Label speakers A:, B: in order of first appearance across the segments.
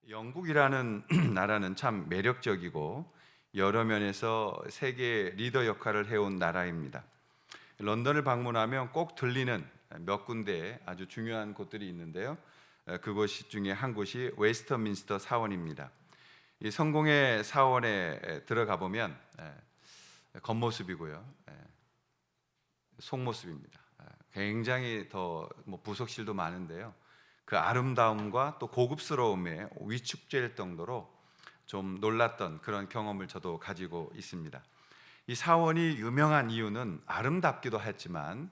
A: 영국이라는 나라는 참 매력적이고 여러 면에서 세계 리더 역할을 해온 나라입니다. 런던을 방문하면 꼭 들리는 몇 군데 아주 중요한 곳들이 있는데요. 그곳 중에 한 곳이 웨스트민스터 사원입니다. 이 성공의 사원에 들어가 보면 겉모습이고요, 속모습입니다. 굉장히 더 부속실도 많은데요. 그 아름다움과 또 고급스러움에 위축될 정도로 좀 놀랐던 그런 경험을 저도 가지고 있습니다. 이 사원이 유명한 이유는 아름답기도 했지만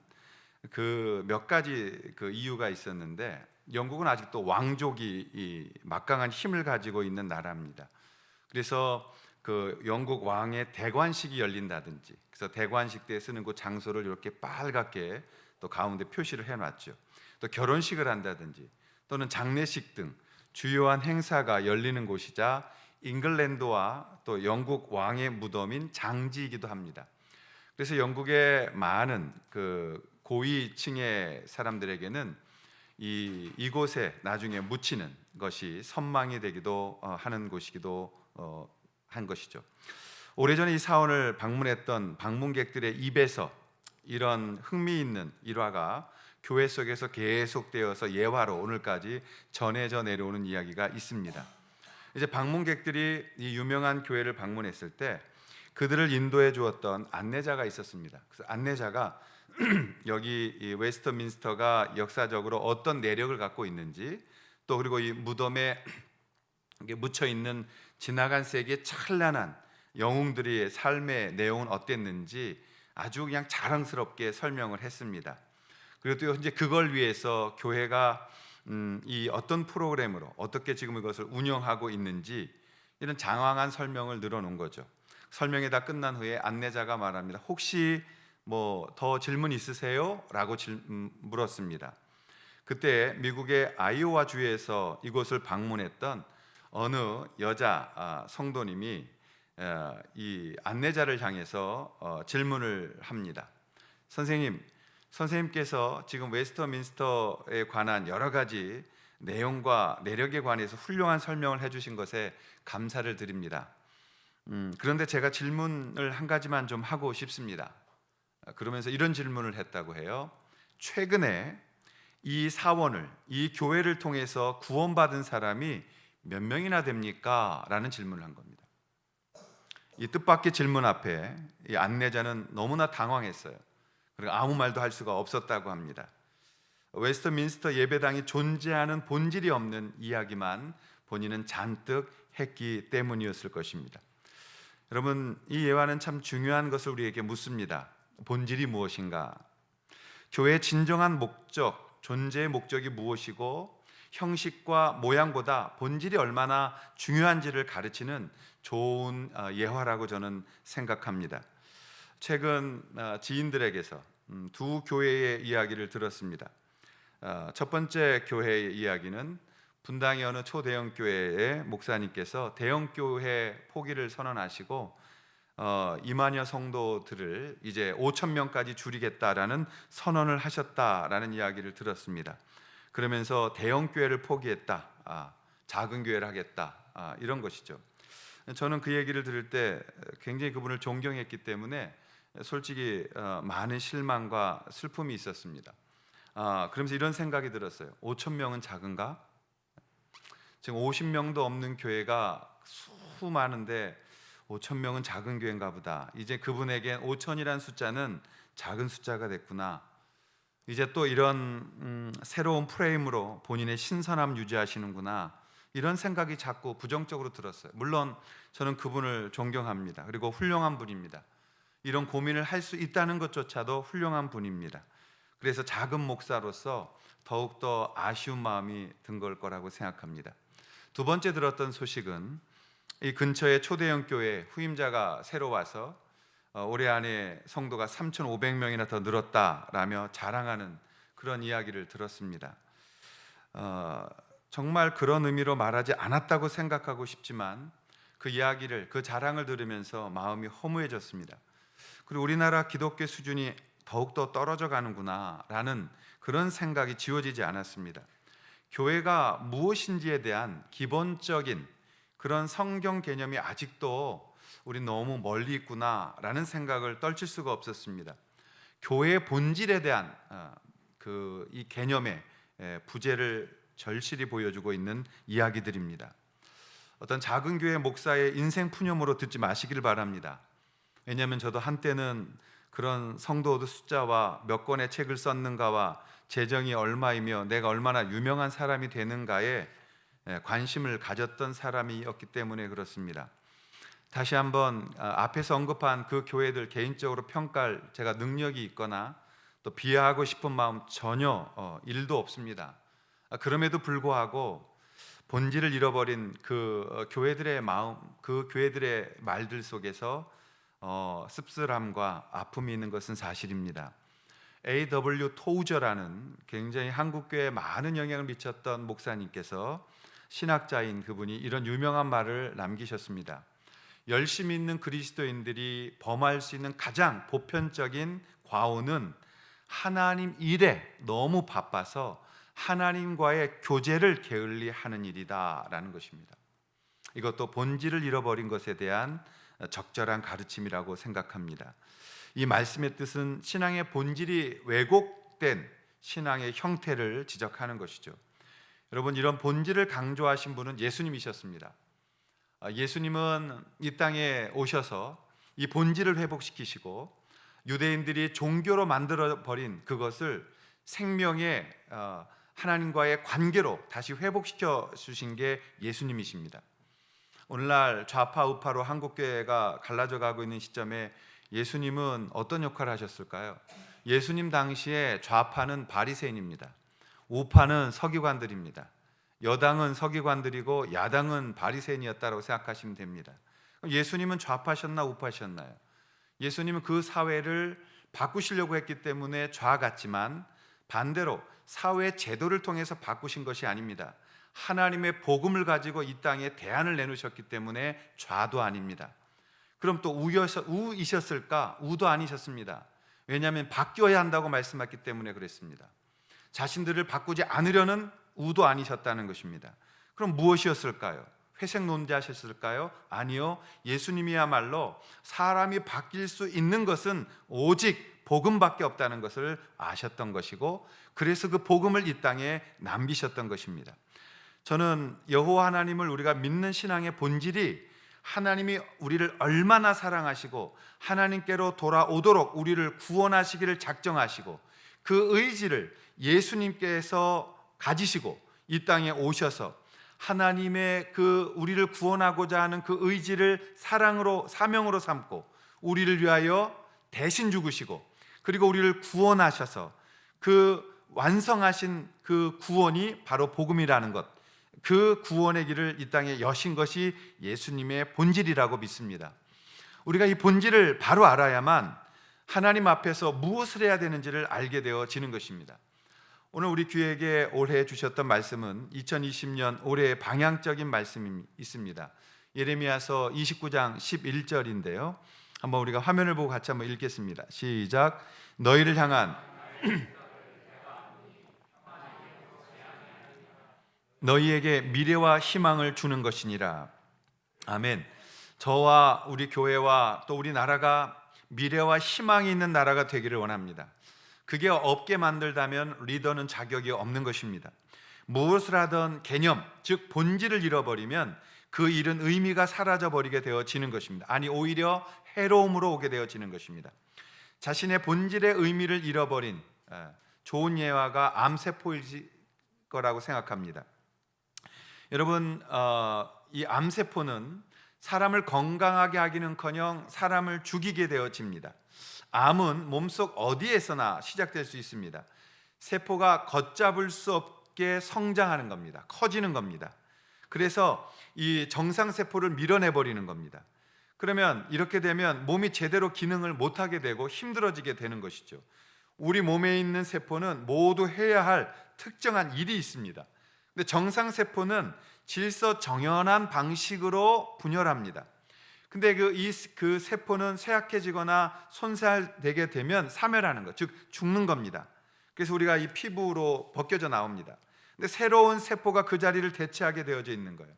A: 그 몇 가지 그 이유가 있었는데, 영국은 아직도 왕족이 이 막강한 힘을 가지고 있는 나라입니다. 그래서 그 영국 왕의 대관식이 열린다든지, 그래서 대관식 때 쓰는 그 장소를 이렇게 빨갛게 또 가운데 표시를 해놨죠. 또 결혼식을 한다든지 또는 장례식 등 주요한 행사가 열리는 곳이자 잉글랜드와 또 영국 왕의 무덤인 장지이기도 합니다. 그래서 영국의 많은 그 고위층의 사람들에게는 이곳에 나중에 묻히는 것이 선망이 되기도 하는 곳이기도 한 것이죠. 오래전에 이 사원을 방문했던 방문객들의 입에서 이런 흥미있는 일화가 교회 속에서 계속되어서 예화로 오늘까지 전해져 내려오는 이야기가 있습니다. 이제 방문객들이 이 유명한 교회를 방문했을 때 그들을 인도해 주었던 안내자가 있었습니다. 그래서 안내자가 여기 이 웨스트민스터가 역사적으로 어떤 내력을 갖고 있는지, 또 그리고 이 무덤에 묻혀 있는 지나간 세기의 찬란한 영웅들의 삶의 내용은 어땠는지 아주 그냥 자랑스럽게 설명을 했습니다. 그리고 또 이제 그걸 위해서 교회가 이 어떤 프로그램으로 어떻게 지금 이것을 운영하고 있는지 이런 장황한 설명을 늘어놓은 거죠. 설명이 다 끝난 후에 안내자가 말합니다. 혹시 뭐 더 질문 있으세요? 라고 물었습니다. 그때 미국의 아이오와 주에서 이곳을 방문했던 어느 여자 성도님이 이 안내자를 향해서 질문을 합니다. 선생님께서 지금 웨스트민스터에 관한 여러 가지 내용과 내력에 관해서 훌륭한 설명을 해주신 것에 감사를 드립니다. 그런데 제가 질문을 한 가지만 좀 하고 싶습니다. 그러면서 이런 질문을 했다고 해요. 최근에 이 사원을, 이 교회를 통해서 구원받은 사람이 몇 명이나 됩니까? 라는 질문을 한 겁니다. 이 뜻밖의 질문 앞에 이 안내자는 너무나 당황했어요. 그리고 아무 말도 할 수가 없었다고 합니다. 웨스트민스터 예배당이 존재하는 본질이 없는 이야기만 본인은 잔뜩 했기 때문이었을 것입니다. 여러분, 이 예화는 참 중요한 것을 우리에게 묻습니다. 본질이 무엇인가? 교회의 진정한 목적, 존재의 목적이 무엇이고 형식과 모양보다 본질이 얼마나 중요한지를 가르치는 좋은 예화라고 저는 생각합니다. 최근 지인들에게서 두 교회의 이야기를 들었습니다. 첫 번째 교회의 이야기는 분당의 어느 초대형 교회의 목사님께서 대형 교회 포기를 선언하시고 2만여 성도들을 이제 5천 명까지 줄이겠다라는 선언을 하셨다라는 이야기를 들었습니다. 그러면서 대형 교회를 포기했다, 작은 교회를 하겠다, 이런 것이죠. 저는 그 얘기를 들을 때 굉장히 그분을 존경했기 때문에 솔직히 많은 실망과 슬픔이 있었습니다. 그러면서 이런 생각이 들었어요. 5천 명은 작은가? 지금 50명도 없는 교회가 수많은데 5천 명은 작은 교회인가 보다. 이제 그분에겐 5천이라는 숫자는 작은 숫자가 됐구나. 이제 또 이런 새로운 프레임으로 본인의 신선함 유지하시는구나, 이런 생각이 자꾸 부정적으로 들었어요. 물론 저는 그분을 존경합니다. 그리고 훌륭한 분입니다. 이런 고민을 할 수 있다는 것조차도 훌륭한 분입니다. 그래서 작은 목사로서 더욱더 아쉬운 마음이 든 걸 거라고 생각합니다. 두 번째 들었던 소식은 이 근처에 초대형 교회 후임자가 새로 와서 올해 안에 성도가 3,500명이나 더 늘었다라며 자랑하는 그런 이야기를 들었습니다. 정말 그런 의미로 말하지 않았다고 생각하고 싶지만 그 이야기를, 그 자랑을 들으면서 마음이 허무해졌습니다. 그리고 우리나라 기독교 수준이 더욱더 떨어져 가는구나 라는 그런 생각이 지워지지 않았습니다. 교회가 무엇인지에 대한 기본적인 그런 성경 개념이 아직도 우리 너무 멀리 있구나라는 생각을 떨칠 수가 없었습니다. 교회의 본질에 대한 이 개념의 부재를 절실히 보여주고 있는 이야기들입니다. 어떤 작은 교회 목사의 인생 푸념으로 듣지 마시길 바랍니다. 왜냐하면 저도 한때는 그런 성도 숫자와 몇 권의 책을 썼는가와 재정이 얼마이며 내가 얼마나 유명한 사람이 되는가에 관심을 가졌던 사람이었기 때문에 그렇습니다. 다시 한번 앞에서 언급한 그 교회들 개인적으로 평가할 제가 능력이 있거나 또 비하하고 싶은 마음 전혀 일도 없습니다. 그럼에도 불구하고 본질을 잃어버린 그 교회들의 마음, 그 교회들의 말들 속에서 씁쓸함과 아픔이 있는 것은 사실입니다. A.W. 토우저라는 굉장히 한국교회에 많은 영향을 미쳤던 목사님께서, 신학자인 그분이 이런 유명한 말을 남기셨습니다. 열심히 있는 그리스도인들이 범할 수 있는 가장 보편적인 과오는 하나님 일에 너무 바빠서 하나님과의 교제를 게을리하는 일이다라는 것입니다. 이것도 본질을 잃어버린 것에 대한 적절한 가르침이라고 생각합니다. 이 말씀의 뜻은 신앙의 본질이 왜곡된 신앙의 형태를 지적하는 것이죠. 여러분, 이런 본질을 강조하신 분은 예수님이셨습니다. 예수님은 이 땅에 오셔서 이 본질을 회복시키시고 유대인들이 종교로 만들어버린 그것을 생명의 하나님과의 관계로 다시 회복시켜 주신 게 예수님이십니다. 오늘날 좌파 우파로 한국교회가 갈라져 가고 있는 시점에 예수님은 어떤 역할을 하셨을까요? 예수님 당시에 좌파는 바리새인입니다. 우파는 서기관들입니다. 여당은 서기관들이고 야당은 바리새인이었다고 생각하시면 됩니다. 예수님은 좌파셨나 우파셨나요? 예수님은 그 사회를 바꾸시려고 했기 때문에 좌 같지만 반대로 사회 제도를 통해서 바꾸신 것이 아닙니다. 하나님의 복음을 가지고 이 땅에 대안을 내놓으셨기 때문에 좌도 아닙니다. 그럼 또 우이셨을까? 우도 아니셨습니다. 왜냐하면 바뀌어야 한다고 말씀하셨기 때문에 그랬습니다. 자신들을 바꾸지 않으려는 우도 아니셨다는 것입니다. 그럼 무엇이었을까요? 회색논자셨을까요? 아니요. 예수님이야말로 사람이 바뀔 수 있는 것은 오직 복음밖에 없다는 것을 아셨던 것이고, 그래서 그 복음을 이 땅에 남기셨던 것입니다. 저는 여호와 하나님을 우리가 믿는 신앙의 본질이 하나님이 우리를 얼마나 사랑하시고 하나님께로 돌아오도록 우리를 구원하시기를 작정하시고 그 의지를 예수님께서 가지시고 이 땅에 오셔서 하나님의 그 우리를 구원하고자 하는 그 의지를 사랑으로 사명으로 삼고 우리를 위하여 대신 죽으시고 그리고 우리를 구원하셔서 그 완성하신 그 구원이 바로 복음이라는 것, 그 구원의 길을 이 땅에 여신 것이 예수님의 본질이라고 믿습니다. 우리가 이 본질을 바로 알아야만 하나님 앞에서 무엇을 해야 되는지를 알게 되어지는 것입니다. 오늘 우리 교회에게 올해 주셨던 말씀은 2020년 올해의 방향적인 말씀이 있습니다. 예레미야서 29장 11절인데요. 한번 우리가 화면을 보고 같이 한번 읽겠습니다. 시작. 너희를 향한 너희에게 미래와 희망을 주는 것이니라. 아멘. 저와 우리 교회와 또 우리 나라가 미래와 희망이 있는 나라가 되기를 원합니다. 그게 없게 만들다면 리더는 자격이 없는 것입니다. 무엇을 하던 개념, 즉 본질을 잃어버리면 그 일은 의미가 사라져버리게 되어지는 것입니다. 아니, 오히려 해로움으로 오게 되어지는 것입니다. 자신의 본질의 의미를 잃어버린 좋은 예화가 암세포일 거라고 생각합니다. 여러분, 이 암세포는 사람을 건강하게 하기는커녕 사람을 죽이게 되어집니다. 암은 몸속 어디에서나 시작될 수 있습니다. 세포가 걷잡을 수 없게 성장하는 겁니다. 커지는 겁니다. 그래서 이 정상세포를 밀어내버리는 겁니다. 그러면 이렇게 되면 몸이 제대로 기능을 못하게 되고 힘들어지게 되는 것이죠. 우리 몸에 있는 세포는 모두 해야 할 특정한 일이 있습니다. 근데 정상세포는 질서정연한 방식으로 분열합니다. 근데 그 세포는 쇠약해지거나 손살되게 되면 사멸하는 것, 즉 죽는 겁니다. 그래서 우리가 이 피부로 벗겨져 나옵니다. 근데 새로운 세포가 그 자리를 대체하게 되어져 있는 거예요.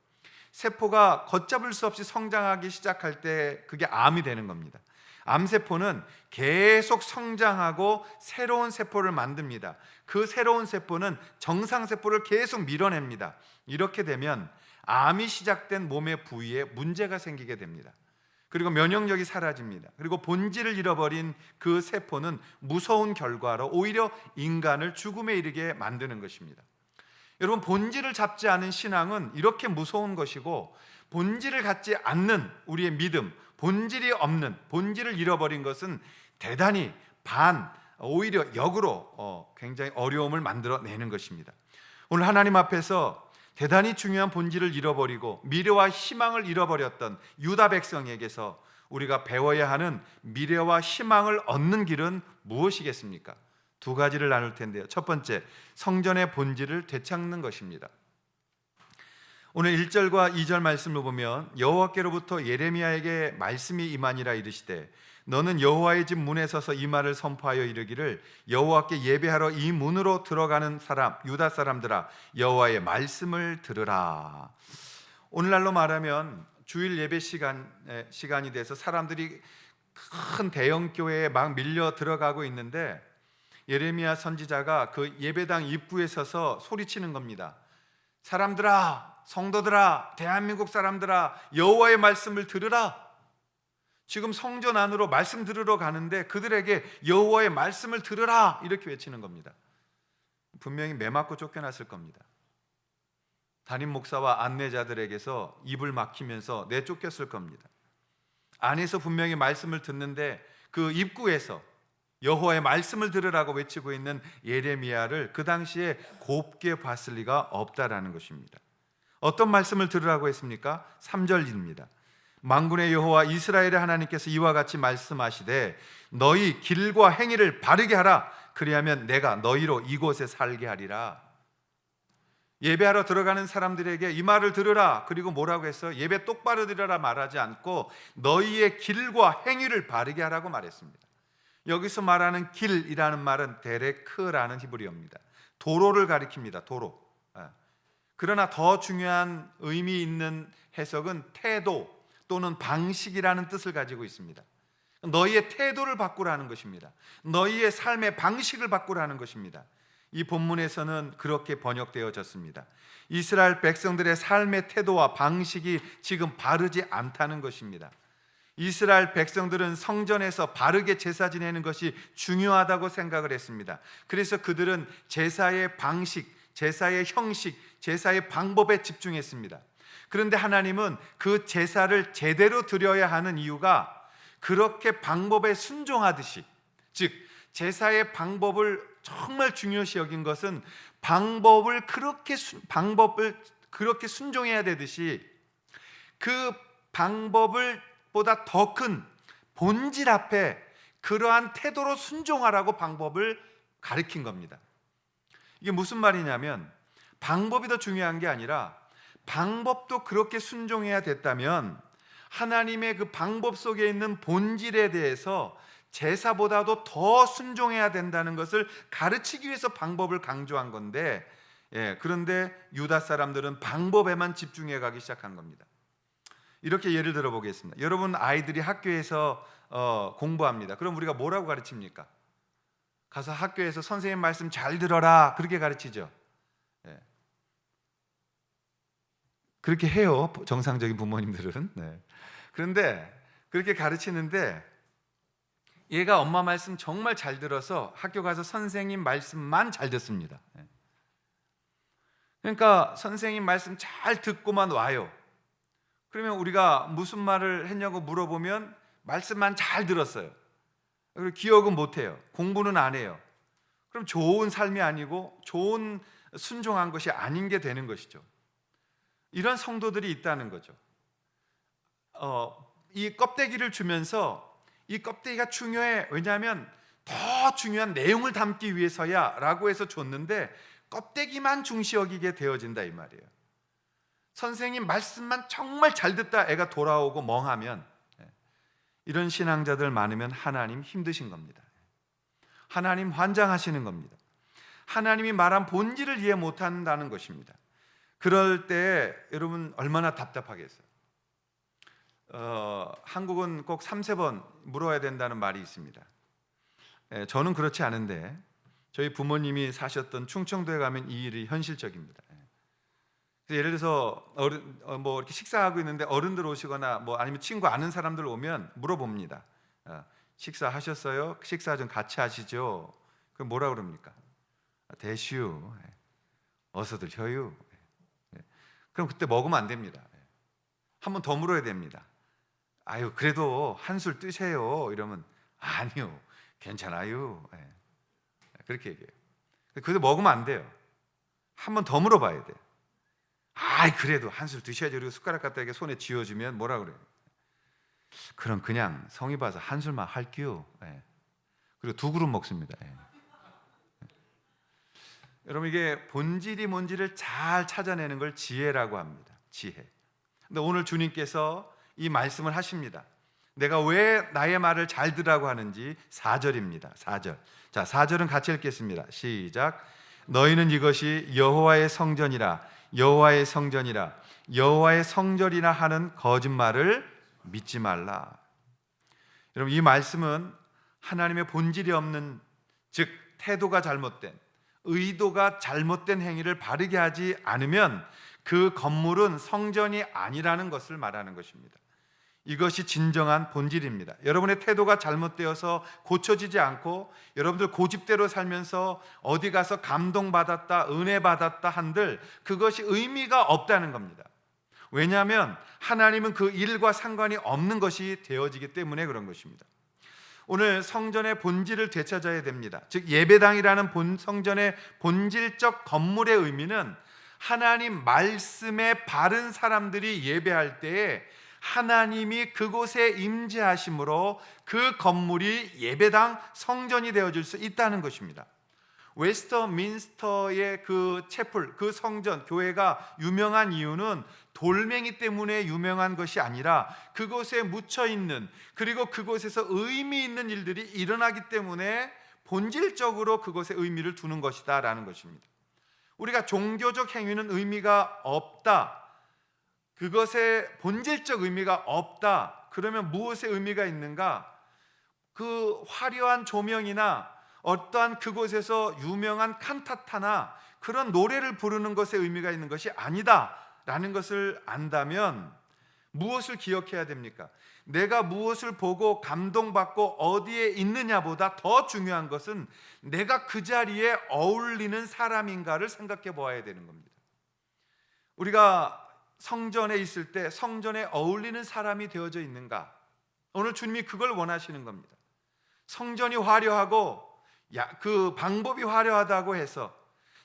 A: 세포가 걷잡을 수 없이 성장하기 시작할 때 그게 암이 되는 겁니다. 암세포는 계속 성장하고 새로운 세포를 만듭니다. 그 새로운 세포는 정상세포를 계속 밀어냅니다. 이렇게 되면 암이 시작된 몸의 부위에 문제가 생기게 됩니다. 그리고 면역력이 사라집니다. 그리고 본질을 잃어버린 그 세포는 무서운 결과로 오히려 인간을 죽음에 이르게 만드는 것입니다. 여러분, 본질을 잡지 않은 신앙은 이렇게 무서운 것이고, 본질을 갖지 않는 우리의 믿음, 본질이 없는, 본질을 잃어버린 것은 대단히 오히려 역으로 굉장히 어려움을 만들어내는 것입니다. 오늘 하나님 앞에서 대단히 중요한 본질을 잃어버리고 미래와 희망을 잃어버렸던 유다 백성에게서 우리가 배워야 하는 미래와 희망을 얻는 길은 무엇이겠습니까? 두 가지를 나눌 텐데요. 첫 번째, 성전의 본질을 되찾는 것입니다. 오늘 1절과 2절 말씀을 보면 여호와께로부터 예레미야에게 말씀이 임하니라 이르시되 너는 여호와의 집 문에 서서 이 말을 선포하여 이르기를 여호와께 예배하러 이 문으로 들어가는 사람 유다 사람들아 여호와의 말씀을 들으라. 오늘날로 말하면 주일 예배 시간이 돼서 사람들이 큰 대형 교회에 막 밀려 들어가고 있는데 예레미야 선지자가 그 예배당 입구에 서서 소리치는 겁니다. 사람들아, 성도들아, 대한민국 사람들아, 여호와의 말씀을 들으라. 지금 성전 안으로 말씀 들으러 가는데 그들에게 여호와의 말씀을 들으라 이렇게 외치는 겁니다. 분명히 매 맞고 쫓겨났을 겁니다. 담임 목사와 안내자들에게서 입을 막히면서 내쫓겼을 겁니다. 안에서 분명히 말씀을 듣는데 그 입구에서 여호와의 말씀을 들으라고 외치고 있는 예레미야를 그 당시에 곱게 봤을 리가 없다라는 것입니다. 어떤 말씀을 들으라고 했습니까? 3절입니다. 만군의 여호와 이스라엘의 하나님께서 이와 같이 말씀하시되 너희 길과 행위를 바르게 하라. 그리하면 내가 너희로 이곳에 살게 하리라. 예배하러 들어가는 사람들에게 이 말을 들으라. 그리고 뭐라고 했어요? 예배 똑바로 드려라 말하지 않고 너희의 길과 행위를 바르게 하라고 말했습니다. 여기서 말하는 길이라는 말은 데레크라는 히브리어입니다. 도로를 가리킵니다. 도로. 그러나 더 중요한 의미 있는 해석은 태도 또는 방식이라는 뜻을 가지고 있습니다. 너희의 태도를 바꾸라는 것입니다. 너희의 삶의 방식을 바꾸라는 것입니다. 이 본문에서는 그렇게 번역되어졌습니다. 이스라엘 백성들의 삶의 태도와 방식이 지금 바르지 않다는 것입니다. 이스라엘 백성들은 성전에서 바르게 제사 지내는 것이 중요하다고 생각을 했습니다. 그래서 그들은 제사의 방식, 제사의 형식, 제사의 방법에 집중했습니다. 그런데 하나님은 그 제사를 제대로 드려야 하는 이유가 그렇게 방법에 순종하듯이, 즉 제사의 방법을 정말 중요시 여긴 것은 방법을 그렇게 순종해야 되듯이 그 방법을 보다 더 큰 본질 앞에 그러한 태도로 순종하라고 방법을 가르친 겁니다. 이게 무슨 말이냐면 방법이 더 중요한 게 아니라 방법도 그렇게 순종해야 됐다면 하나님의 그 방법 속에 있는 본질에 대해서 제사보다도 더 순종해야 된다는 것을 가르치기 위해서 방법을 강조한 건데, 그런데 유다 사람들은 방법에만 집중해 가기 시작한 겁니다. 이렇게 예를 들어 보겠습니다. 여러분 아이들이 학교에서 공부합니다. 그럼 우리가 뭐라고 가르칩니까? 가서 학교에서 선생님 말씀 잘 들어라 그렇게 가르치죠. 그렇게 해요, 정상적인 부모님들은. 그런데 그렇게 가르치는데 얘가 엄마 말씀 정말 잘 들어서 학교 가서 선생님 말씀만 잘 듣습니다. 그러니까 선생님 말씀 잘 듣고만 와요. 그러면 우리가 무슨 말을 했냐고 물어보면 말씀만 잘 들었어요. 그리고 기억은 못해요. 공부는 안 해요. 그럼 좋은 삶이 아니고 좋은 순종한 것이 아닌 게 되는 것이죠. 이런 성도들이 있다는 거죠. 이 껍데기를 주면서 이 껍데기가 중요해. 왜냐하면 더 중요한 내용을 담기 위해서야 라고 해서 줬는데 껍데기만 중시 여기게 되어진다 이 말이에요. 선생님 말씀만 정말 잘 듣다 애가 돌아오고 멍하면, 이런 신앙자들 많으면 하나님 힘드신 겁니다. 하나님 환장하시는 겁니다. 하나님이 말한 본질을 이해 못한다는 것입니다. 그럴 때 여러분 얼마나 답답하겠어요. 한국은 꼭 3-4번 물어야 된다는 말이 있습니다. 저는 그렇지 않은데 저희 부모님이 사셨던 충청도에 가면 이 일이 현실적입니다. 예를 들어서 뭐 이렇게 식사하고 있는데 어른들 오시거나 뭐 아니면 친구 아는 사람들 오면 물어봅니다. 식사하셨어요? 식사 좀 같이 하시죠. 그럼 뭐라 그럽니까? 대시우, 어서들 혀유. 그럼 그때 먹으면 안 됩니다. 한 번 더 물어야 됩니다. 아유 그래도 한술 뜨세요. 이러면 아니요, 괜찮아요. 그렇게 얘기해요. 그래도 먹으면 안 돼요. 한 번 더 물어봐야 돼. 아이 그래도 한술 드셔야죠. 그리고 숟가락 갖다 이렇게 손에 쥐어주면 뭐라 그래요? 그럼 그냥 성의 봐서 한술만 할게요. 그리고 2그릇 먹습니다. 여러분 이게 본질이 뭔지를 잘 찾아내는 걸 지혜라고 합니다. 지혜. 근데 오늘 주님께서 이 말씀을 하십니다. 내가 왜 나의 말을 잘 들으라고 하는지 4절입니다. 4절. 자, 4절은 같이 읽겠습니다. 시작. 너희는 이것이 여호와의 성전이라 여호와의 성전이라 여호와의 성전이라 하는 거짓말을 믿지 말라. 여러분 이 말씀은 하나님의 본질이 없는, 즉 태도가 잘못된, 의도가 잘못된 행위를 바르게 하지 않으면 그 건물은 성전이 아니라는 것을 말하는 것입니다. 이것이 진정한 본질입니다. 여러분의 태도가 잘못되어서 고쳐지지 않고 여러분들 고집대로 살면서 어디 가서 감동받았다, 은혜 받았다 한들 그것이 의미가 없다는 겁니다. 왜냐하면 하나님은 그 일과 상관이 없는 것이 되어지기 때문에 그런 것입니다. 오늘 성전의 본질을 되찾아야 됩니다. 즉 예배당이라는 성전의 본질적 건물의 의미는 하나님 말씀에 바른 사람들이 예배할 때에 하나님이 그곳에 임재하심으로 그 건물이 예배당 성전이 되어질 수 있다는 것입니다. 웨스터민스터의 그 채플, 그 성전, 교회가 유명한 이유는 돌멩이 때문에 유명한 것이 아니라 그곳에 묻혀 있는, 그리고 그곳에서 의미 있는 일들이 일어나기 때문에 본질적으로 그곳에 의미를 두는 것이다 라는 것입니다. 우리가 종교적 행위는 의미가 없다, 그것에 본질적 의미가 없다, 그러면 무엇에 의미가 있는가? 그 화려한 조명이나 어떠한 그곳에서 유명한 칸타타나 그런 노래를 부르는 것에 의미가 있는 것이 아니다 라는 것을 안다면 무엇을 기억해야 됩니까? 내가 무엇을 보고 감동받고 어디에 있느냐보다 더 중요한 것은 내가 그 자리에 어울리는 사람인가를 생각해 보아야 되는 겁니다. 우리가 성전에 있을 때 성전에 어울리는 사람이 되어져 있는가? 오늘 주님이 그걸 원하시는 겁니다. 성전이 화려하고 그 방법이 화려하다고 해서,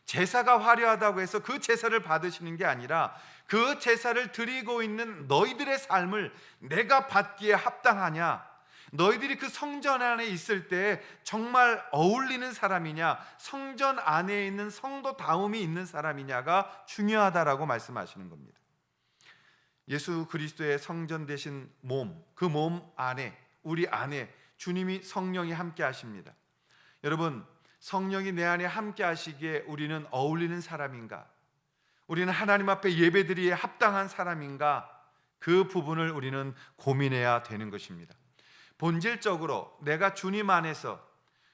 A: 제사가 화려하다고 해서 그 제사를 받으시는 게 아니라 그 제사를 드리고 있는 너희들의 삶을 내가 받기에 합당하냐, 너희들이 그 성전 안에 있을 때 정말 어울리는 사람이냐, 성전 안에 있는 성도다움이 있는 사람이냐가 중요하다라고 말씀하시는 겁니다. 예수 그리스도의 성전 되신 몸, 그 몸 안에, 우리 안에 주님이 성령이 함께 하십니다. 여러분, 성령이 내 안에 함께 하시기에 우리는 어울리는 사람인가? 우리는 하나님 앞에 예배드리기에 합당한 사람인가? 그 부분을 우리는 고민해야 되는 것입니다. 본질적으로 내가 주님 안에서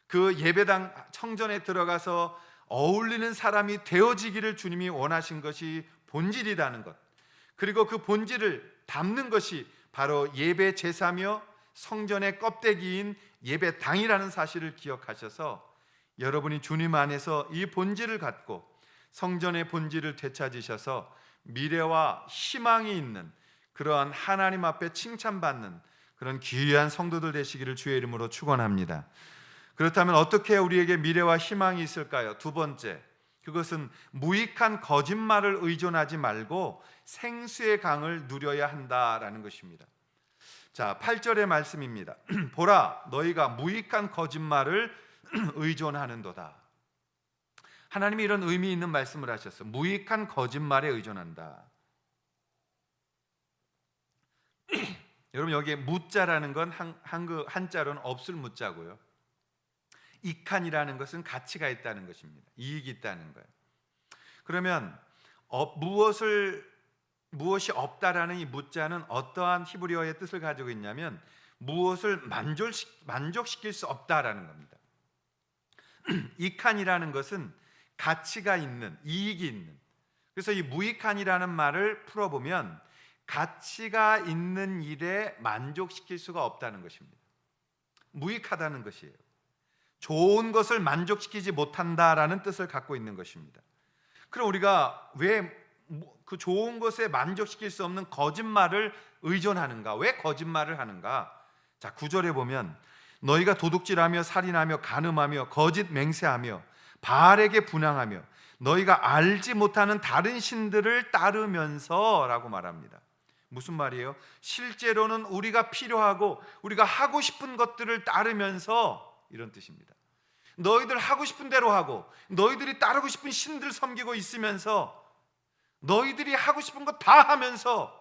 A: 그 예배당 성전에 들어가서 어울리는 사람이 되어지기를 주님이 원하신 것이 본질이라는 것, 그리고 그 본질을 담는 것이 바로 예배 제사며 성전의 껍데기인 예배당이라는 사실을 기억하셔서 여러분이 주님 안에서 이 본질을 갖고 성전의 본질을 되찾으셔서 미래와 희망이 있는 그러한 하나님 앞에 칭찬받는 그런 귀한 성도들 되시기를 주의 이름으로 축원합니다. 그렇다면 어떻게 우리에게 미래와 희망이 있을까요? 두 번째, 그것은 무익한 거짓말을 의존하지 말고 생수의 강을 누려야 한다라는 것입니다. 자, 8절의 말씀입니다. 보라, 너희가 무익한 거짓말을 의존하는도다. 하나님이 이런 의미 있는 말씀을 하셨어요. 무익한 거짓말에 의존한다. 여러분, 여기에 무자라는 건 한자로는 없을 무자고요. 이칸이라는 것은 가치가 있다는 것입니다. 이익이 있다는 거예요. 그러면 무엇이 없다라는 이 무자는 어떠한 히브리어의 뜻을 가지고 있냐면 무엇을 만족시킬 수 없다라는 겁니다. 이칸이라는 것은 가치가 있는, 이익이 있는. 그래서 이 무이칸이라는 말을 풀어보면 가치가 있는 일에 만족시킬 수가 없다는 것입니다. 무익하다는 것이에요. 좋은 것을 만족시키지 못한다라는 뜻을 갖고 있는 것입니다. 그럼 우리가 왜 그 좋은 것에 만족시킬 수 없는 거짓말을 의존하는가? 왜 거짓말을 하는가? 자, 9절에 보면 너희가 도둑질하며 살인하며 간음하며 거짓 맹세하며 바알에게 분향하며 너희가 알지 못하는 다른 신들을 따르면서라고 말합니다. 무슨 말이에요? 실제로는 우리가 필요하고 우리가 하고 싶은 것들을 따르면서, 이런 뜻입니다. 너희들 하고 싶은 대로 하고 너희들이 따르고 싶은 신들 섬기고 있으면서 너희들이 하고 싶은 거 다 하면서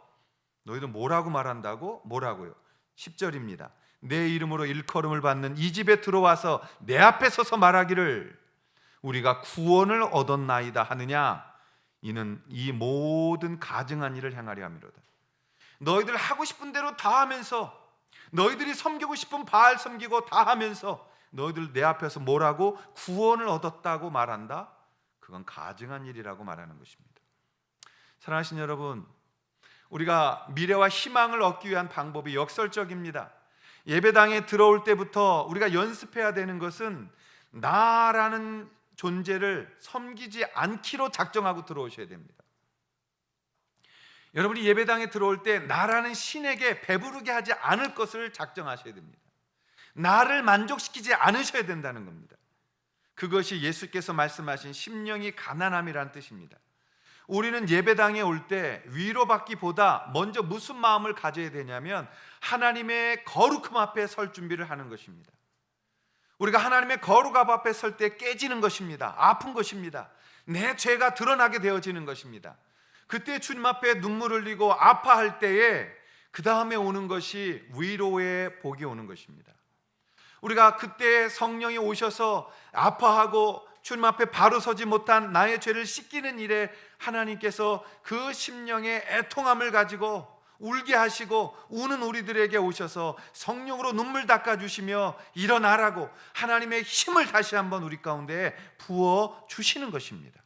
A: 너희들 뭐라고 말한다고? 뭐라고요? 10절입니다. 내 이름으로 일컬음을 받는 이 집에 들어와서 내 앞에 서서 말하기를 우리가 구원을 얻었나이다 하느냐? 이는 이 모든 가증한 일을 행하려 함이로다. 너희들 하고 싶은 대로 다 하면서, 너희들이 섬기고 싶은 바알 섬기고 다 하면서 너희들 내 앞에서 뭐라고? 구원을 얻었다고 말한다? 그건 가증한 일이라고 말하는 것입니다. 사랑하신 여러분, 우리가 미래와 희망을 얻기 위한 방법이 역설적입니다. 예배당에 들어올 때부터 우리가 연습해야 되는 것은 나라는 존재를 섬기지 않기로 작정하고 들어오셔야 됩니다. 여러분이 예배당에 들어올 때 나라는 신에게 배부르게 하지 않을 것을 작정하셔야 됩니다. 나를 만족시키지 않으셔야 된다는 겁니다. 그것이 예수께서 말씀하신 심령이 가난함이라는 뜻입니다. 우리는 예배당에 올 때 위로받기보다 먼저 무슨 마음을 가져야 되냐면 하나님의 거룩함 앞에 설 준비를 하는 것입니다. 우리가 하나님의 거룩함 앞에 설 때 깨지는 것입니다. 아픈 것입니다. 내 죄가 드러나게 되어지는 것입니다. 그때 주님 앞에 눈물 흘리고 아파할 때에 그 다음에 오는 것이 위로의 복이 오는 것입니다. 우리가 그때 성령이 오셔서 아파하고 주님 앞에 바로 서지 못한 나의 죄를 씻기는 일에 하나님께서 그 심령의 애통함을 가지고 울게 하시고 우는 우리들에게 오셔서 성령으로 눈물 닦아주시며 일어나라고 하나님의 힘을 다시 한번 우리 가운데 부어주시는 것입니다.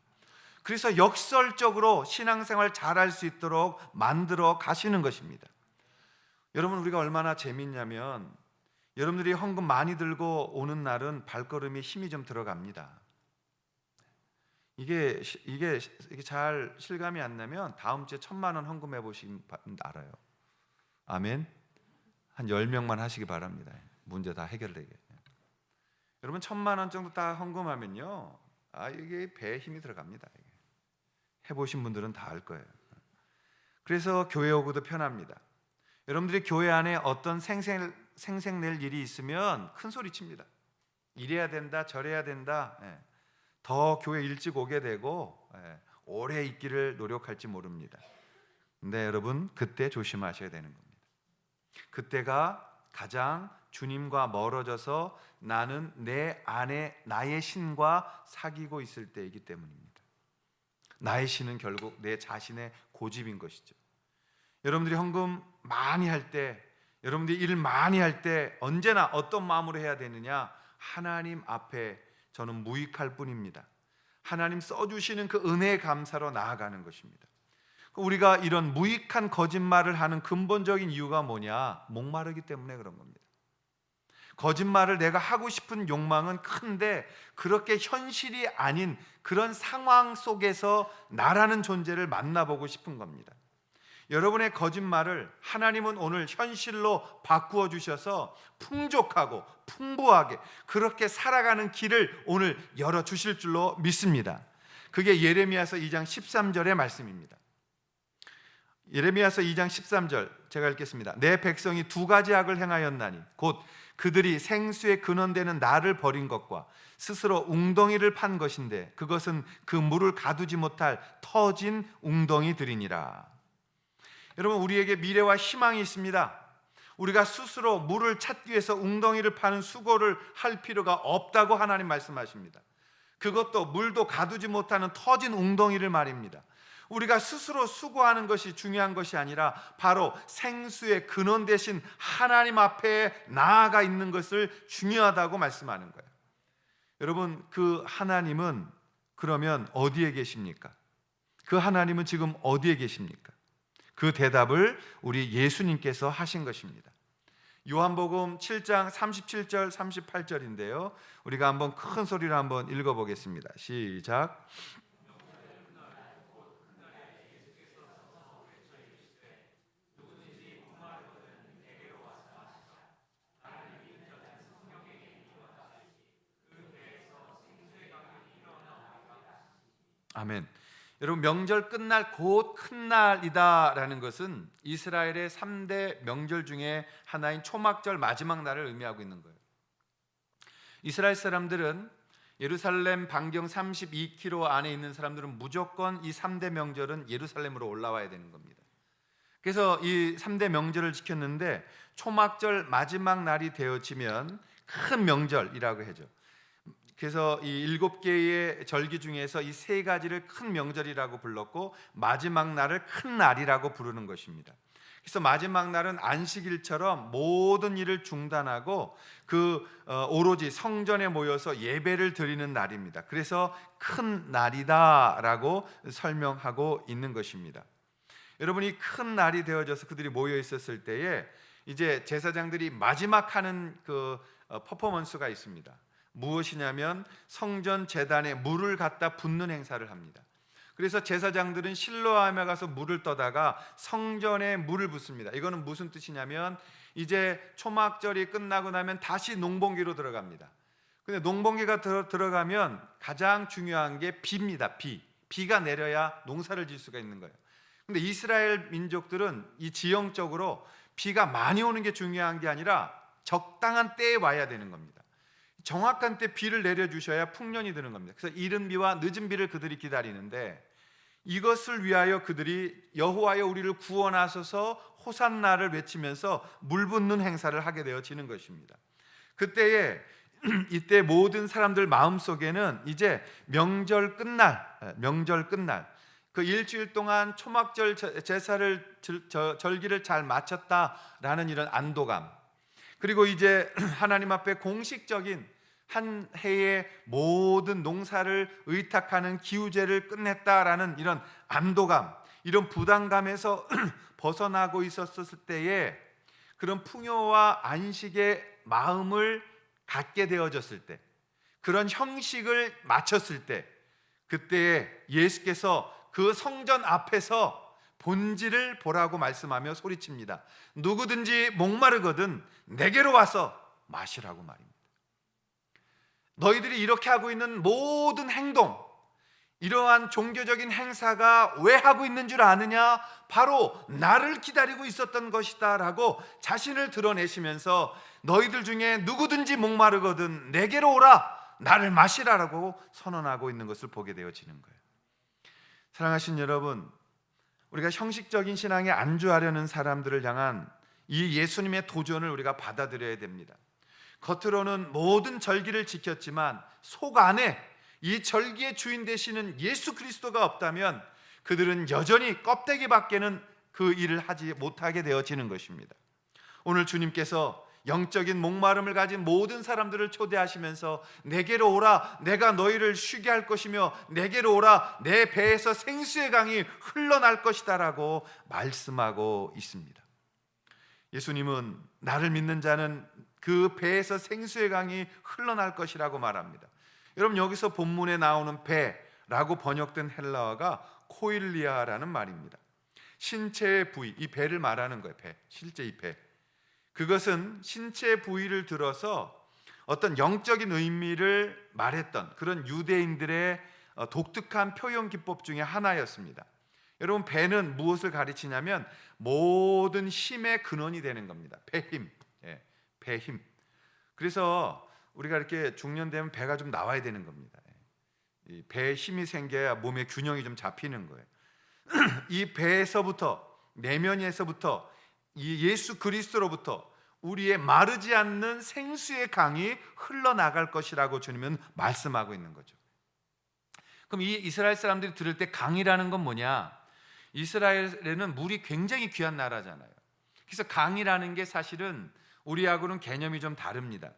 A: 그래서 역설적으로 신앙생활 잘할 수 있도록 만들어 가시는 것입니다. 여러분, 우리가 얼마나 재밌냐면 여러분들이 헌금 많이 들고 오는 날은 발걸음에 힘이 좀 들어갑니다. 이게 잘 실감이 안 나면 다음 주에 1,000만 원 헌금해 보시면 알아요. 아멘. 한 10명만 하시기 바랍니다. 문제 다 해결되게. 여러분 1,000만 원 정도 딱 헌금하면요, 이게 배에 힘이 들어갑니다. 해보신 분들은 다 알 거예요. 그래서 교회 오고도 편합니다. 여러분들이 교회 안에 어떤 생색낼 일이 있으면 큰 소리 칩니다. 이래야 된다, 저래야 된다. 더 교회 일찍 오게 되고 오래 있기를 노력할지 모릅니다. 근데 여러분, 그때 조심하셔야 되는 겁니다. 그때가 가장 주님과 멀어져서 나는 내 안에 나의 신과 사귀고 있을 때이기 때문입니다. 나의 신은 결국 내 자신의 고집인 것이죠. 여러분들이 헌금 많이 할 때, 여러분들이 일 많이 할 때 언제나 어떤 마음으로 해야 되느냐? 하나님 앞에 저는 무익할 뿐입니다. 하나님 써주시는 그 은혜의 감사로 나아가는 것입니다. 우리가 이런 무익한 거짓말을 하는 근본적인 이유가 뭐냐? 목마르기 때문에 그런 겁니다. 거짓말을 내가 하고 싶은 욕망은 큰데 그렇게 현실이 아닌 그런 상황 속에서 나라는 존재를 만나보고 싶은 겁니다. 여러분의 거짓말을 하나님은 오늘 현실로 바꾸어 주셔서 풍족하고 풍부하게 그렇게 살아가는 길을 오늘 열어주실 줄로 믿습니다. 그게 예레미야서 2장 13절의 말씀입니다. 예레미야서 2장 13절 제가 읽겠습니다. 내 백성이 두 가지 악을 행하였나니 곧 그들이 생수의 근원되는 나를 버린 것과 스스로 웅덩이를 판 것인데 그것은 그 물을 가두지 못할 터진 웅덩이들이니라. 여러분, 우리에게 미래와 희망이 있습니다. 우리가 스스로 물을 찾기 위해서 웅덩이를 파는 수고를 할 필요가 없다고 하나님 말씀하십니다. 그것도 물도 가두지 못하는 터진 웅덩이를 말입니다. 우리가 스스로 수고하는 것이 중요한 것이 아니라 바로 생수의 근원 대신 하나님 앞에 나아가 있는 것을 중요하다고 말씀하는 거예요. 여러분, 그 하나님은 그러면 어디에 계십니까? 그 하나님은 지금 어디에 계십니까? 그 대답을 우리 예수님께서 하신 것입니다. 요한복음 7장 37절 38절인데요. 우리가 한번 큰 소리로 한번 읽어보겠습니다. 시작. 아멘. 여러분, 명절 끝날 곧 큰 날이다라는 것은 이스라엘의 3대 명절 중에 하나인 초막절 마지막 날을 의미하고 있는 거예요. 이스라엘 사람들은 예루살렘 반경 32km 안에 있는 사람들은 무조건 이 3대 명절은 예루살렘으로 올라와야 되는 겁니다. 그래서 이 3대 명절을 지켰는데 초막절 마지막 날이 되어지면 큰 명절이라고 하죠. 그래서 이 7개의 절기 중에서 이 3가지를 큰 명절이라고 불렀고 마지막 날을 큰 날이라고 부르는 것입니다. 그래서 마지막 날은 안식일처럼 모든 일을 중단하고 오로지 성전에 모여서 예배를 드리는 날입니다. 그래서 큰 날이다라고 설명하고 있는 것입니다. 여러분이 큰 날이 되어져서 그들이 모여 있었을 때에 이제 제사장들이 마지막 하는 퍼포먼스가 있습니다. 무엇이냐면 성전 제단에 물을 갖다 붓는 행사를 합니다. 그래서 제사장들은 실로암에 가서 물을 떠다가 성전에 물을 붓습니다. 이거는 무슨 뜻이냐면 이제 초막절이 끝나고 나면 다시 농번기로 들어갑니다. 근데 농번기가 들어가면 가장 중요한 게 비입니다. 비가 내려야 농사를 질 수가 있는 거예요. 근데 이스라엘 민족들은 이 지형적으로 비가 많이 오는 게 중요한 게 아니라 적당한 때에 와야 되는 겁니다. 정확한 때 비를 내려주셔야 풍년이 드는 겁니다. 그래서 이른 비와 늦은 비를 그들이 기다리는데 이것을 위하여 그들이 여호와여 우리를 구원하소서 호산나를 외치면서 물 붓는 행사를 하게 되어지는 것입니다. 이때 모든 사람들 마음속에는 이제 명절 끝날 그 일주일 동안 초막절 제사를 절기를 잘 마쳤다라는 이런 안도감, 그리고 이제 하나님 앞에 공식적인 한 해의 모든 농사를 의탁하는 기후제를 끝냈다라는 이런 안도감, 이런 부담감에서 벗어나고 있었을 때에 그런 풍요와 안식의 마음을 갖게 되어졌을 때, 그런 형식을 마쳤을 때, 그때에 예수께서 그 성전 앞에서 본질을 보라고 말씀하며 소리칩니다. 누구든지 목마르거든 내게로 와서 마시라고 말입니다. 너희들이 이렇게 하고 있는 모든 행동, 이러한 종교적인 행사가 왜 하고 있는 줄 아느냐? 바로 나를 기다리고 있었던 것이다 라고 자신을 드러내시면서 너희들 중에 누구든지 목마르거든 내게로 오라, 나를 마시라라고 선언하고 있는 것을 보게 되어지는 거예요. 사랑하신 여러분, 우리가 형식적인 신앙에 안주하려는 사람들을 향한 이 예수님의 도전을 우리가 받아들여야 됩니다. 겉으로는 모든 절기를 지켰지만 속 안에 이 절기의 주인 되시는 예수 그리스도가 없다면 그들은 여전히 껍데기 밖에는 그 일을 하지 못하게 되어지는 것입니다. 오늘 주님께서 영적인 목마름을 가진 모든 사람들을 초대하시면서 내게로 오라, 내가 너희를 쉬게 할 것이며 내게로 오라, 내 배에서 생수의 강이 흘러날 것이다 라고 말씀하고 있습니다. 예수님은 나를 믿는 자는 그 배에서 생수의 강이 흘러날 것이라고 말합니다. 여러분, 여기서 본문에 나오는 배라고 번역된 헬라어가 코일리아라는 말입니다. 신체의 부위, 이 배를 말하는 거예요. 배, 실제 이 배. 그것은 신체 부위를 들어서 어떤 영적인 의미를 말했던 그런 유대인들의 독특한 표현 기법 중에 하나였습니다. 여러분, 배는 무엇을 가르치냐면 모든 힘의 근원이 되는 겁니다. 배힘, 배힘. 그래서 우리가 이렇게 중년되면 배가 좀 나와야 되는 겁니다. 이 배에 힘이 생겨야 몸의 균형이 좀 잡히는 거예요. 이 배에서부터, 내면에서부터 이 예수 그리스도로부터 우리의 마르지 않는 생수의 강이 흘러나갈 것이라고 주님은 말씀하고 있는 거죠. 그럼 이 이스라엘 사람들이 들을 때 강이라는 건 뭐냐? 이스라엘에는 물이 굉장히 귀한 나라잖아요. 그래서 강이라는 게 사실은 우리하고는 개념이 좀 다릅니다.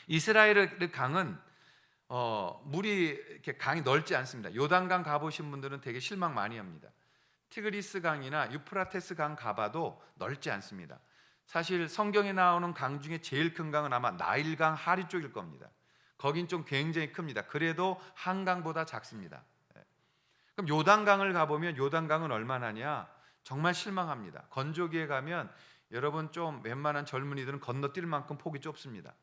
A: 이스라엘의 강은 물이 이렇게 강이 넓지 않습니다. 요단강 가보신 분들은 되게 실망 많이 합니다. 티그리스 강이나 유프라테스 강 가봐도 넓지 않습니다. 사실 성경에 나오는 강 중에 제일 큰 강은 아마 나일강 하리 쪽일 겁니다. 거긴 좀 굉장히 큽니다. 그래도 한강보다 작습니다. 그럼 요단강을 가보면 요단강은 얼마나냐? 정말 실망합니다. 건조기에 가면 여러분 좀 웬만한 젊은이들은 건너뛸 만큼 폭이 좁습니다.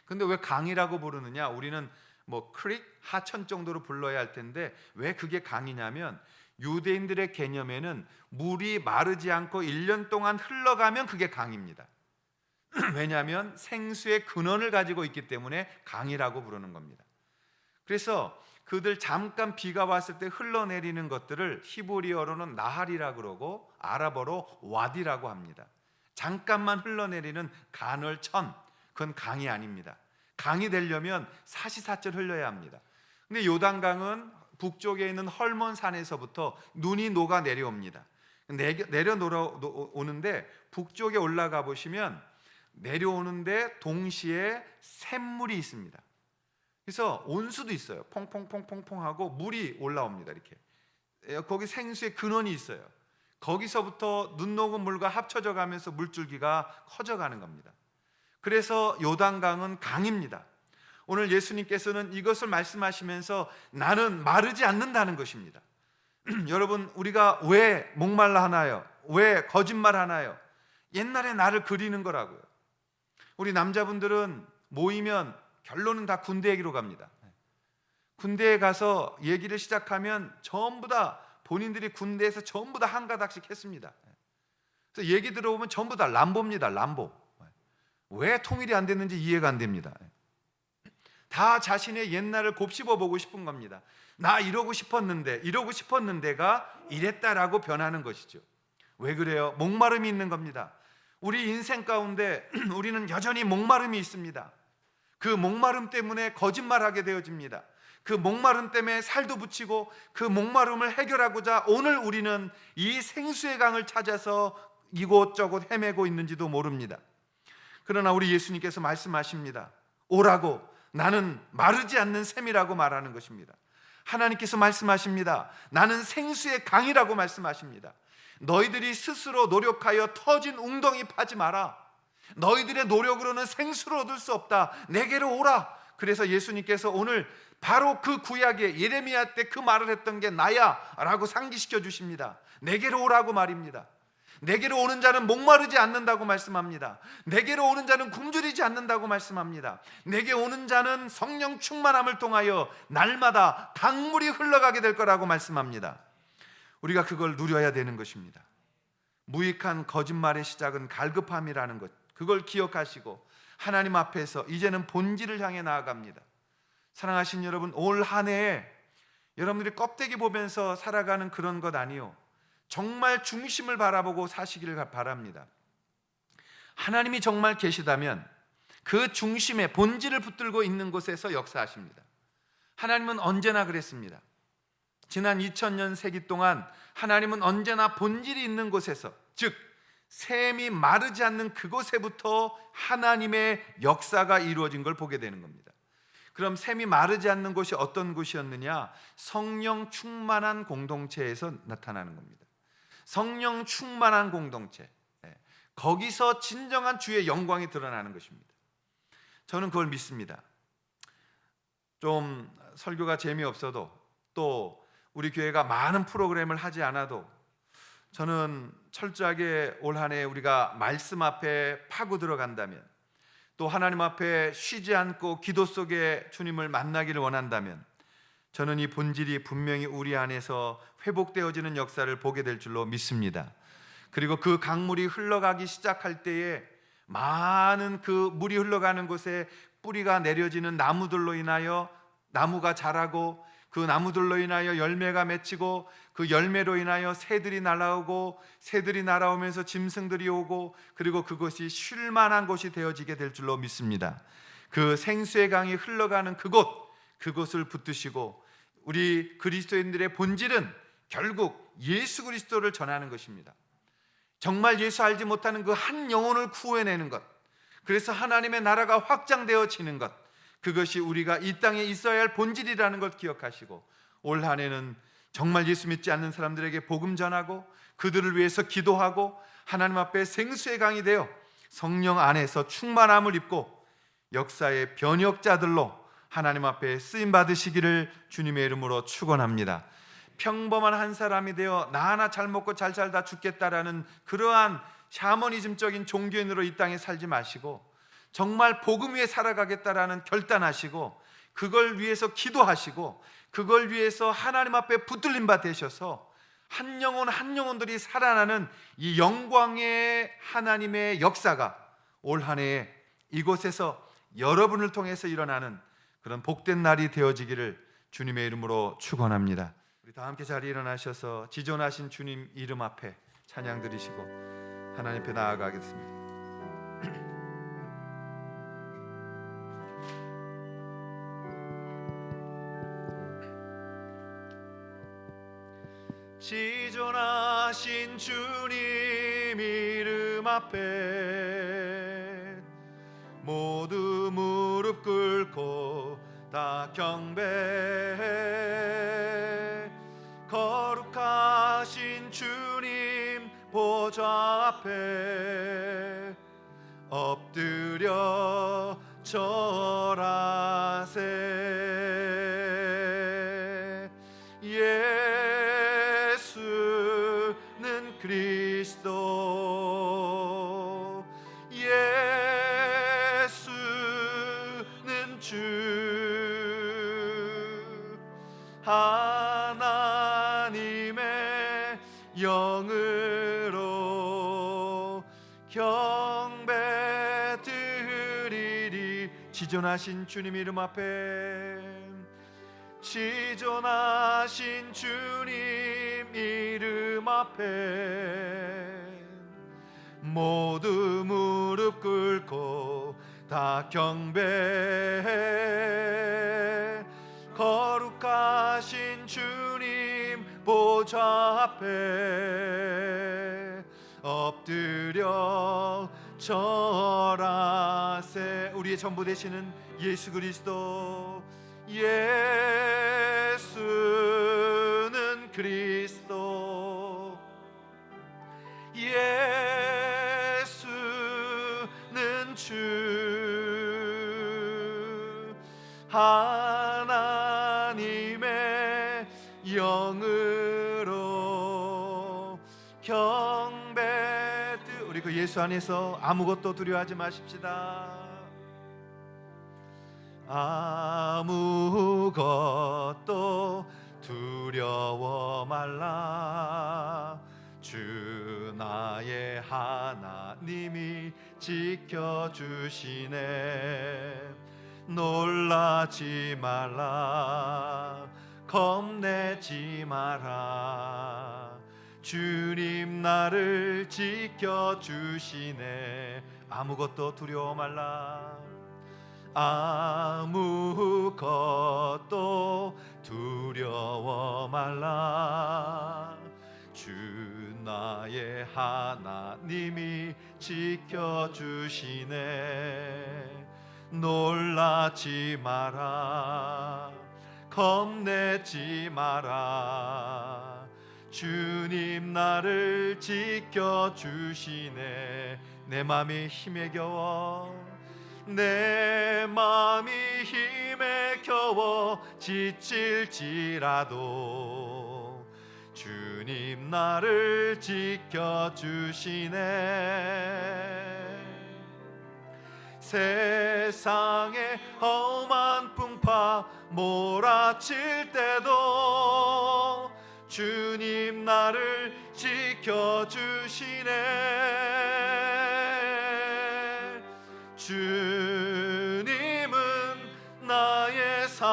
A: 근데 왜 강이라고 부르느냐? 우리는 뭐 크릭, 하천 정도로 불러야 할 텐데 왜 그게 강이냐면 유대인들의 개념에는 물이 마르지 않고 1년 동안 흘러가면 그게 강입니다. 왜냐하면 생수의 근원을 가지고 있기 때문에 강이라고 부르는 겁니다. 그래서 그들 잠깐 비가 왔을 때 흘러내리는 것들을 히브리어로는 나할이라고 그러고 아랍어로 와디라고 합니다. 잠깐만 흘러내리는 간헐천, 그건 강이 아닙니다. 강이 되려면 사시사철 흘러야 합니다. 근데 요단강은 북쪽에 있는 헐몬 산에서부터 눈이 녹아 내려옵니다. 내려 오는데 북쪽에 올라가 보시면 내려오는데 동시에 샘물이 있습니다. 그래서 온수도 있어요. 퐁퐁퐁퐁퐁 하고 물이 올라옵니다. 이렇게 거기 생수의 근원이 있어요. 거기서부터 눈 녹은 물과 합쳐져 가면서 물줄기가 커져가는 겁니다. 그래서 요단강은 강입니다. 오늘 예수님께서는 이것을 말씀하시면서 나는 마르지 않는다는 것입니다. 여러분, 우리가 왜 목말라 하나요? 왜 거짓말 하나요? 옛날에 나를 그리는 거라고요. 우리 남자분들은 모이면 결론은 다 군대 얘기로 갑니다. 군대에 가서 얘기를 시작하면 전부 다 본인들이 군대에서 전부 다 한 가닥씩 했습니다. 그래서 얘기 들어보면 전부 다 람보입니다. 람보. 왜 통일이 안 됐는지 이해가 안 됩니다. 다 자신의 옛날을 곱씹어 보고 싶은 겁니다. 나 이러고 싶었는데가 이랬다라고 변하는 것이죠. 왜 그래요? 목마름이 있는 겁니다. 우리 인생 가운데 우리는 여전히 목마름이 있습니다. 그 목마름 때문에 거짓말하게 되어집니다. 그 목마름 때문에 살도 붙이고 그 목마름을 해결하고자 오늘 우리는 이 생수의 강을 찾아서 이곳저곳 헤매고 있는지도 모릅니다. 그러나 우리 예수님께서 말씀하십니다. 오라고, 나는 마르지 않는 샘이라고 말하는 것입니다. 하나님께서 말씀하십니다. 나는 생수의 강이라고 말씀하십니다. 너희들이 스스로 노력하여 터진 웅덩이 파지 마라. 너희들의 노력으로는 생수를 얻을 수 없다. 내게로 오라. 그래서 예수님께서 오늘 바로 그 구약의 예레미야 때 그 말을 했던 게 나야 라고 상기시켜 주십니다. 내게로 오라고 말입니다. 내게로 오는 자는 목마르지 않는다고 말씀합니다. 내게로 오는 자는 굶주리지 않는다고 말씀합니다. 내게 오는 자는 성령 충만함을 통하여 날마다 강물이 흘러가게 될 거라고 말씀합니다. 우리가 그걸 누려야 되는 것입니다. 무익한 거짓말의 시작은 갈급함이라는 것, 그걸 기억하시고 하나님 앞에서 이제는 본질을 향해 나아갑니다. 사랑하신 여러분, 올 한 해에 여러분들이 껍데기 보면서 살아가는 그런 것 아니요, 정말 중심을 바라보고 사시기를 바랍니다. 하나님이 정말 계시다면 그 중심에 본질을 붙들고 있는 곳에서 역사하십니다. 하나님은 언제나 그랬습니다. 지난 2000년 세기 동안 하나님은 언제나 본질이 있는 곳에서, 즉 샘이 마르지 않는 그곳에부터 하나님의 역사가 이루어진 걸 보게 되는 겁니다. 그럼 샘이 마르지 않는 곳이 어떤 곳이었느냐? 성령 충만한 공동체에서 나타나는 겁니다. 성령 충만한 공동체, 거기서 진정한 주의 영광이 드러나는 것입니다. 저는 그걸 믿습니다. 좀 설교가 재미없어도, 또 우리 교회가 많은 프로그램을 하지 않아도 저는 철저하게 올 한 해 우리가 말씀 앞에 파고 들어간다면, 또 하나님 앞에 쉬지 않고 기도 속에 주님을 만나기를 원한다면, 저는 이 본질이 분명히 우리 안에서 회복되어지는 역사를 보게 될 줄로 믿습니다. 그리고 그 강물이 흘러가기 시작할 때에 많은 그 물이 흘러가는 곳에 뿌리가 내려지는 나무들로 인하여 나무가 자라고, 그 나무들로 인하여 열매가 맺히고 그 열매로 인하여 새들이 날아오고 새들이 날아오면서 짐승들이 오고 그리고 그것이 쉴만한 곳이 되어지게 될 줄로 믿습니다. 그 생수의 강이 흘러가는 그곳을 붙드시고 우리 그리스도인들의 본질은 결국 예수 그리스도를 전하는 것입니다. 정말 예수 알지 못하는 그 한 영혼을 구해내는 것, 그래서 하나님의 나라가 확장되어지는 것, 그것이 우리가 이 땅에 있어야 할 본질이라는 것 기억하시고 올 한 해는 정말 예수 믿지 않는 사람들에게 복음 전하고 그들을 위해서 기도하고 하나님 앞에 생수의 강이 되어 성령 안에서 충만함을 입고 역사의 변혁자들로 하나님 앞에 쓰임 받으시기를 주님의 이름으로 축원합니다. 평범한 한 사람이 되어 나 하나 잘 먹고 잘 살다 죽겠다라는 그러한 샤머니즘적인 종교인으로 이 땅에 살지 마시고 정말 복음 위에 살아가겠다라는 결단하시고 그걸 위해서 기도하시고 그걸 위해서 하나님 앞에 붙들림 바 되셔서 한 영혼 한 영혼들이 살아나는 이 영광의 하나님의 역사가 올 한 해에 이곳에서 여러분을 통해서 일어나는 그런 복된 날이 되어지기를 주님의 이름으로 축원합니다. 우리 다 함께 자리에 일어나셔서 지존하신 주님 이름 앞에 찬양 드리시고 하나님 앞에 나아가겠습니다. 지존하신 주님 이름 앞에 모두 무릎 꿇고 다 경배해 거룩하신 주님 보좌 앞에 엎드려 절하세. 예수는 그리스도 예수는 주 하나님의 영으로 경배드리리. 지존하신 주님 이름 앞에 지존하신 주님 이름 앞에 모두 무릎 꿇고 다 경배해 거룩하신 주님 보좌 앞에 엎드려 절하세. 우리의 전부 되시는 예수 그리스도 예수는 그리스도 예수는 주 하나님의 영으로 경배드. 우리 그 예수 안에서 아무것도 두려워하지 마십시다. 아무것도 두려워 말라. 주 나의 하나님이 지켜주시네. 놀라지 말라. 겁내지 마라. 주님 나를 지켜주시네. 아무것도 두려워 말라. 아무것도 두려워 말라. 주 나의 하나님이 지켜주시네. 놀라지 마라. 겁내지 마라. 주님 나를 지켜주시네. 내 맘이 힘에 겨워 내 맘이 힘에 겨워 지칠지라도 주님 나를 지켜주시네. 세상의 험한 풍파 몰아칠 때도 주님 나를 지켜주시네. 주님은 나의 산소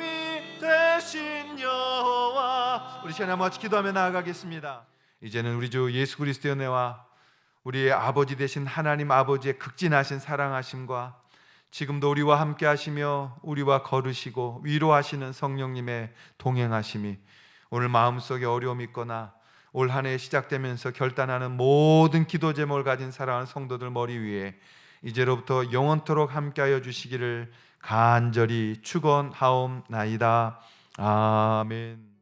A: 힘이 되신 여호와. 우리 시간에 한번 같이 기도하며 나아가겠습니다. 이제는 우리 주 예수 그리스도의 은혜와 우리의 아버지 되신 하나님 아버지의 극진하신 사랑하심과 지금도 우리와 함께 하시며 우리와 걸으시고 위로하시는 성령님의 동행하심이 오늘 마음속에 어려움이 있거나 올 한 해 시작되면서 결단하는 모든 기도 제목을 가진 사랑하는 성도들 머리 위에 이제로부터 영원토록 함께하여 주시기를 간절히 축원하옵나이다. 아멘.